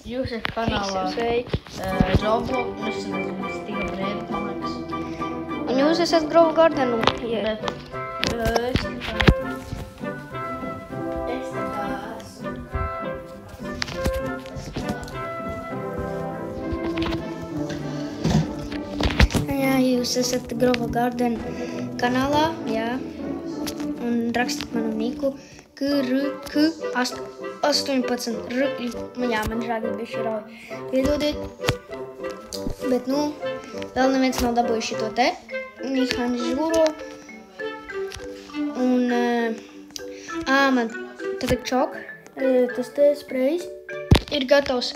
Jūs esat kanālā Roblox, mēs esam Stīva Brēvi, man liekas. Un jūs esat Grove Gardenu. Bet Jā, jūs esat Grove Garden kanālā, jā. Un rakstiet manu niku KRK18. Jā, man žāgat bišķi rauj. Piedodiet. Bet, nu, vēl neviens nav dabūjuši šito te. Nihani žūro. Un, man tagad čok. Tas te sprejs ir gatavs.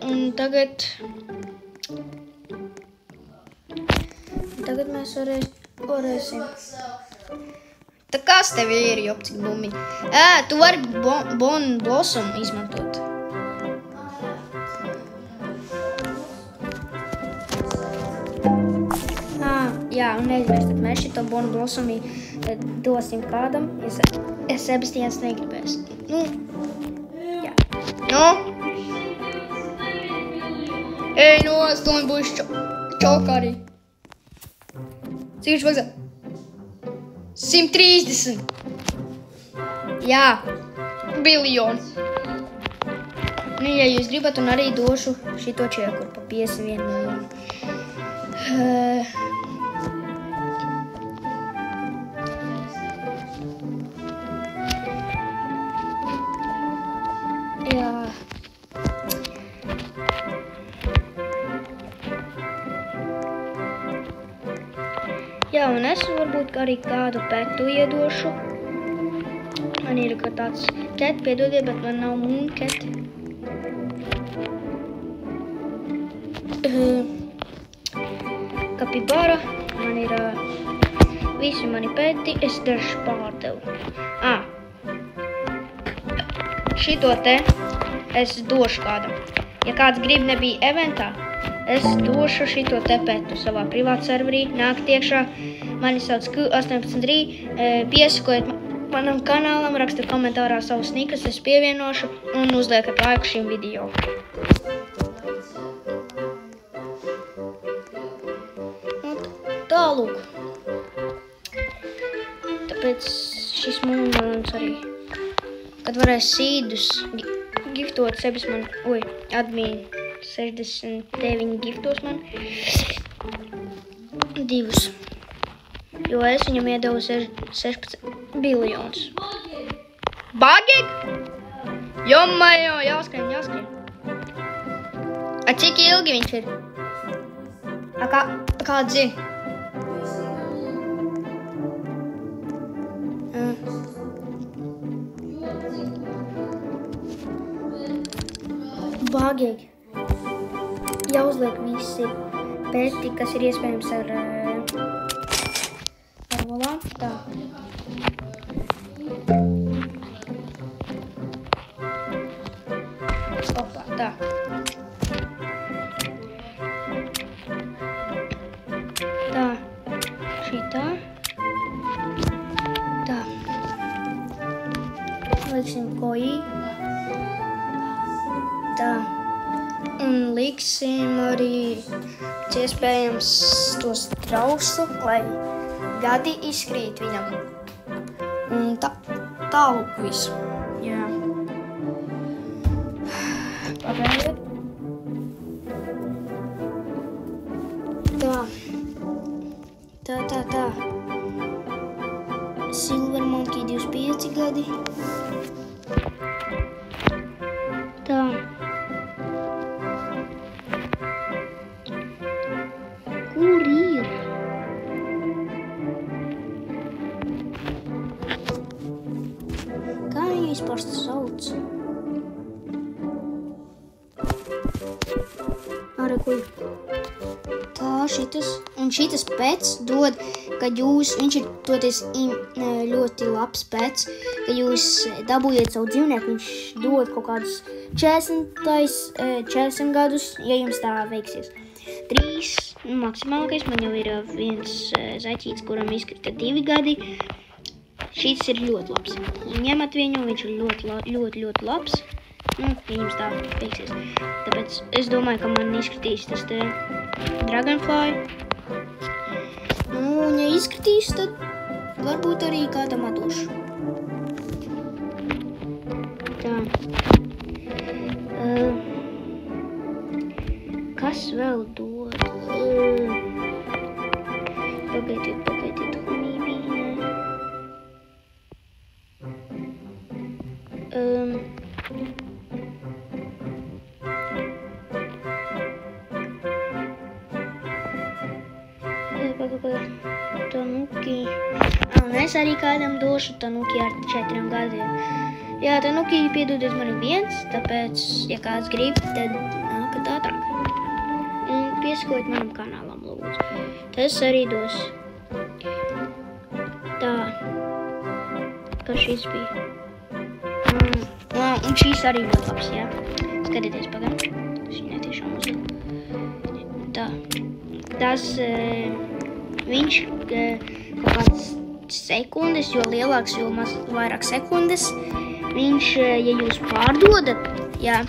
Un tagad mēs varēsim. Tā kas tev ir, jopcik bumbiņi? Tu vari Bon Blossom izmantot. Jā, un neizvērstat, mēs šito Bon Blossomi dosim kādam, ja Sebastians negribēs. Nu, jā. Nu? Ej, nu, es to būs čok arī. Cik viņš maksā? 130. Jā, biljoni. Nu, ja jūs gribat, un arī došu šito čeku pa 51 miljonu. Jā. Jā, un es varbūt arī kādu petu iedošu. Man ir tāds ket, piedodiet, bet man nav moon ket. Kapibara, man ir visi mani peti, es dažu pārdevu. Šito te es došu kādam. Ja kāds grib nebija eventā, es došu šito te petu savā privāta serverī, nākt iekšā, mani sauc Q18.3, piesakojiet manam kanālam, rakstiet komentārā savus nikas, es pievienošu un uzliekat laiku šim video. Tālūk. Tāpēc šis mūnons arī, kad varēs sīdus giftot sebis man, admīni. 69 giftos man. 2. Jo es viņam iedevu 16 biljonus. Bagig? Jomajo, jāskrien. Cik ilgi viņš ir? Kāds zina? Bagig. Jāuzliek visi pēti, kas ir iespējams ar volām. Tā. Opa, tā. Tā. Šitā. Tā. Liksim koji. Tā. Un liksim arī, iespējams, tos trausu, lai gadi izkrīt viņam. Un tālūk visu. Jā. Pagaidiet. Tā. Silver Monkey 25 gadi. Tā. Kur ir? Kā viņi vispār sauc? Arī kur? Tā, šitas. Un šitas pets dod, kad viņš ir toties ļoti labs pets, kad jūs dabūjiet savu dzīvnieku, viņš dod kaut kādus 40 gadus, ja jums tā veiksies. 3 maksimālākais, man jau ir viens zaķīts, kuram izkrita 2 gadi. Šis ir ļoti labs. Ņemat viņu, viņš ir ļoti labs. Ja jums tā beigsies. Tāpēc es domāju, ka man izskatīs tas te Dragonfly. Un ja izskatīs, tad varbūt arī kādam atdošu. Tā. Kas vēl dod? Pagaidiet, homībīnē. Tanuki. Un es arī kādam došu Tanuki ar 4 gadiem. Jā, Tanuki, piedodiet man 1, tāpēc, ja kāds grib, tad nākat ātrāk. Un piesakojiet manam kanālam, lūdzu. Tas arī dos. Tā. Kas šis bija? Un šīs arī ļoti labs, jā. Skatieties, pagaidām. Šī netiešām uzliek. Tā. Tas, viņš kaut kāds sekundes, jo lielāks, jo vairāk sekundes. Viņš, ja jūs pārdodat, jā,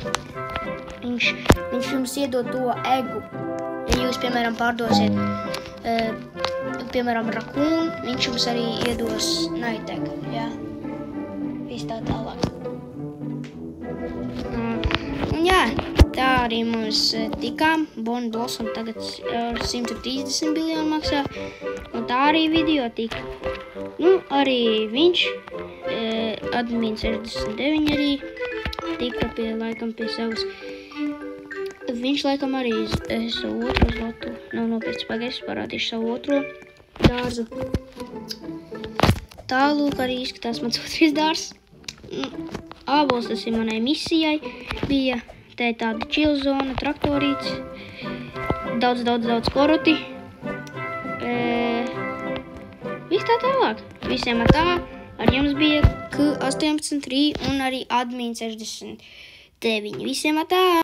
viņš jums iedod to egu. Ja jūs, piemēram, pārdosiet, piemēram, rakūnu, viņš jums arī iedos night egg, jā. Viss tā tālāk. Un jā, tā arī mums tikām. Bonnie Blossom tagad 130 miljonu maksā. Un tā arī video tika. Nu, arī viņš, admin 69 arī tika laikam pie savas. Viņš laikam arī savu otro zlotu. Nav nopircis pagaisis, parādīšu savu otro dārzu. Tālūk arī izskatās mans otrais dārzs. Ābols tas ir manai misijai bija. Te ir tāda čilzona, traktorīts. Daudz koroti. Viss tā tālāk. Visiem tā. Ar jums bija K18.3 un arī admin 69. Visiem tā.